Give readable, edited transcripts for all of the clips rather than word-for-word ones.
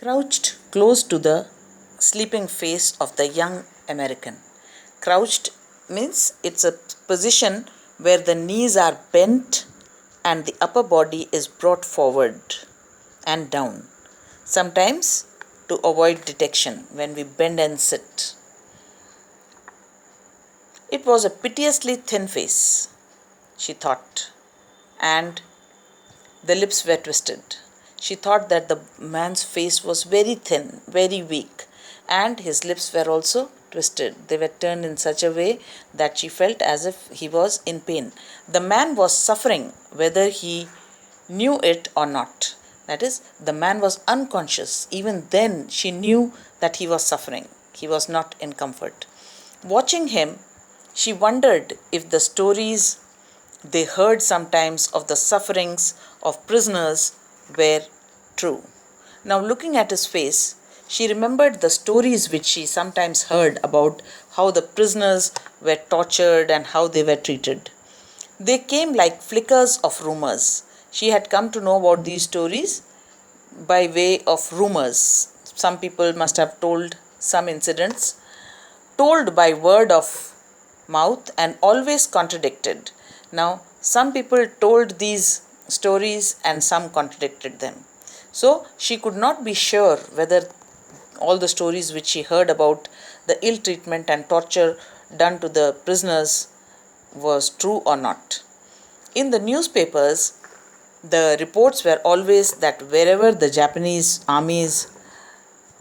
Crouched close to the sleeping face of the young American. Crouched means it's a position where the knees are bent and the upper body is brought forward and down. Sometimes to avoid detection when we bend and sit. It was a piteously thin face, she thought, and the lips were twisted. She thought that the man's face was very thin, very weak, and his lips were also twisted. They were turned in such a way that she felt as if he was in pain. The man was suffering, whether he knew it or not. That is, the man was unconscious. Even then, she knew that he was suffering. He was not in comfort. Watching him, she wondered if the stories they heard sometimes of the sufferings of prisoners were true. Now, looking at his face, she remembered the stories which she sometimes heard about how the prisoners were tortured and how they were treated. They came like flickers of rumors. She had come to know about these stories by way of rumors. Some people must have told some incidents, told by word of mouth and always contradicted. Now, some people told these stories and some contradicted them. So, she could not be sure whether all the stories which she heard about the ill treatment and torture done to the prisoners was true or not. In the newspapers, the reports were always that wherever the Japanese armies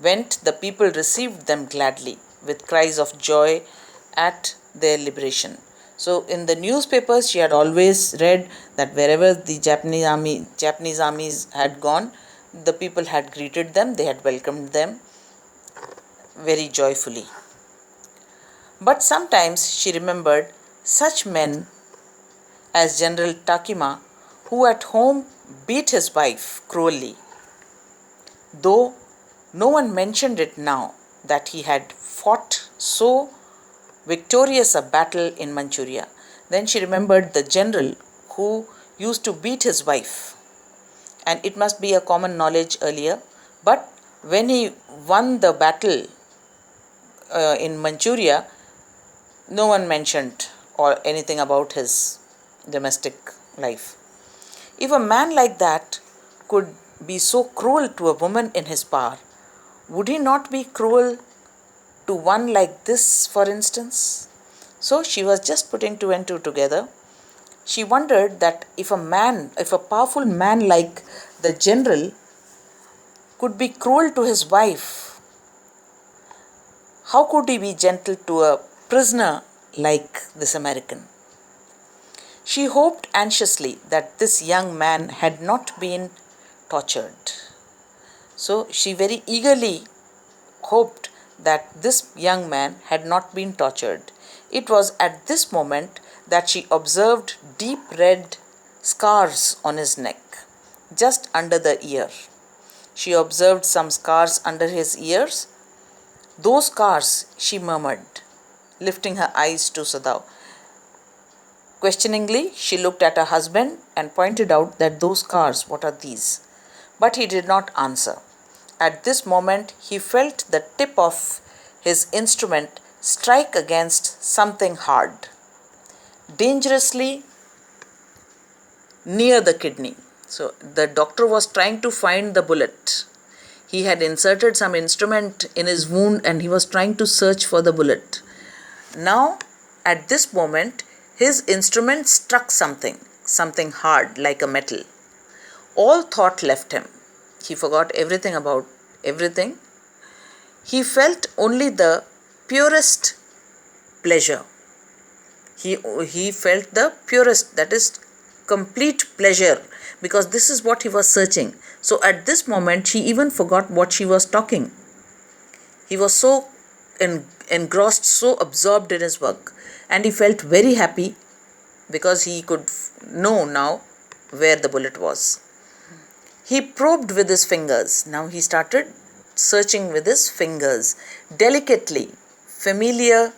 went, the people received them gladly with cries of joy at their liberation. So in the newspapers, she had always read that wherever the Japanese armies had gone, the people had greeted them, they had welcomed them very joyfully. But sometimes she remembered such men as General Takima, who at home beat his wife cruelly, though no one mentioned it now that he had fought so victorious a battle in Manchuria. Then she remembered the general who used to beat his wife, and it must be a common knowledge earlier, but when he won the battle in Manchuria, no one mentioned or anything about his domestic life. If a man like that could be so cruel to a woman in his power, would he not be cruel to one like this, for instance? So she was just putting two and two together. She wondered that if a powerful man like the general could be cruel to his wife, how could he be gentle to a prisoner like this American? She hoped anxiously that this young man had not been tortured. So she very eagerly hoped that this young man had not been tortured. It was at this moment that she observed deep red scars on his neck, just under the ear. She observed some scars under his ears. Those scars, she murmured, lifting her eyes to Sadao. Questioningly, she looked at her husband and pointed out that those scars, what are these? But he did not answer. At this moment, he felt the tip of his instrument strike against something hard, dangerously near the kidney. So the doctor was trying to find the bullet. He had inserted some instrument in his wound and he was trying to search for the bullet. Now, at this moment, his instrument struck something hard like a metal. All thought left him. He forgot everything about everything. He felt only the purest pleasure. He felt the purest, that is complete pleasure, because this is what he was searching. So at this moment, he even forgot what she was talking. He was so engrossed, so absorbed in his work, and he felt very happy because he could know now where the bullet was. He probed with his fingers. Now he started searching with his fingers, delicately, familiar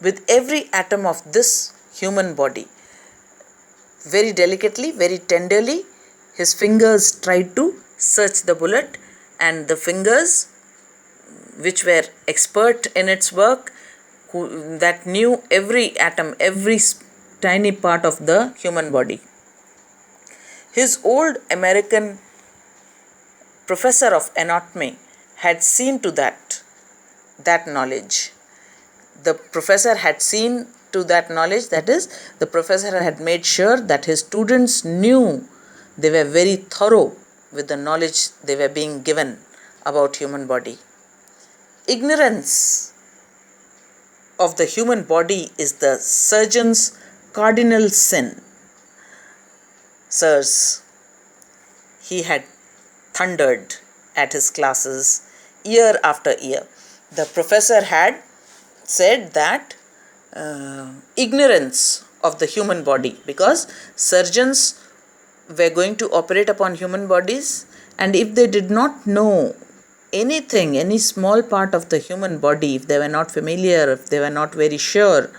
with every atom of this human body. Very delicately, very tenderly, his fingers tried to search the bullet, and the fingers, which were expert in its work, that knew every atom, every tiny part of the human body. His old American professor of anatomy had seen to that knowledge. The professor had seen to that knowledge, that is, the professor had made sure that his students knew, they were very thorough with the knowledge they were being given about human body. Ignorance of the human body is the surgeon's cardinal sin. Sirs, he had thundered at his classes year after year. The professor had said that ignorance of the human body, because surgeons were going to operate upon human bodies, and if they did not know anything, any small part of the human body, if they were not familiar, if they were not very sure,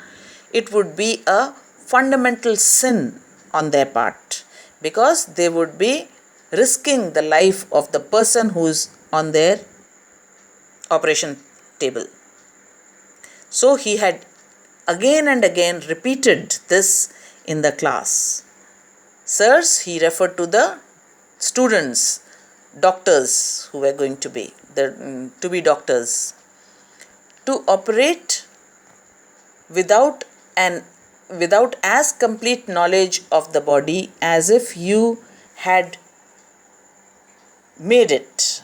it would be a fundamental sin on their part, because they would be risking the life of the person who is on their operation table. So he had again and again repeated this in the class. Sirs, he referred to the students, doctors who were going to be doctors, to operate without as complete knowledge of the body as if you had made it.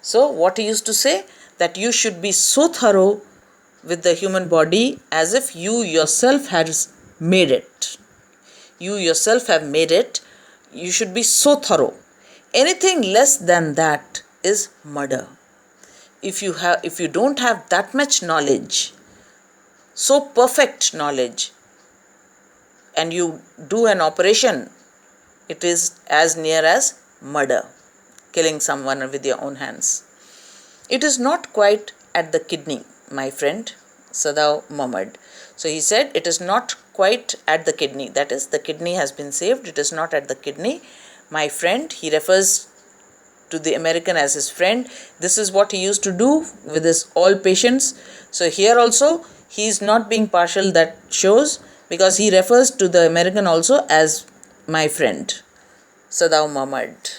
So what he used to say, that you should be so thorough with the human body as if you yourself had made it. You yourself have made it. You should be so thorough. Anything less than that is murder. If you don't have that much knowledge, so perfect knowledge, and you do an operation, it is as near as murder, killing someone with your own hands. It is not quite at the kidney, my friend, Sadao murmured. So he said, it is not quite at the kidney. That is, the kidney has been saved. It is not at the kidney. My friend, he refers to the American as his friend. This is what he used to do with his all patients. So here also, he is not being partial, that shows, because he refers to the American also as my friend. Sadao murmured.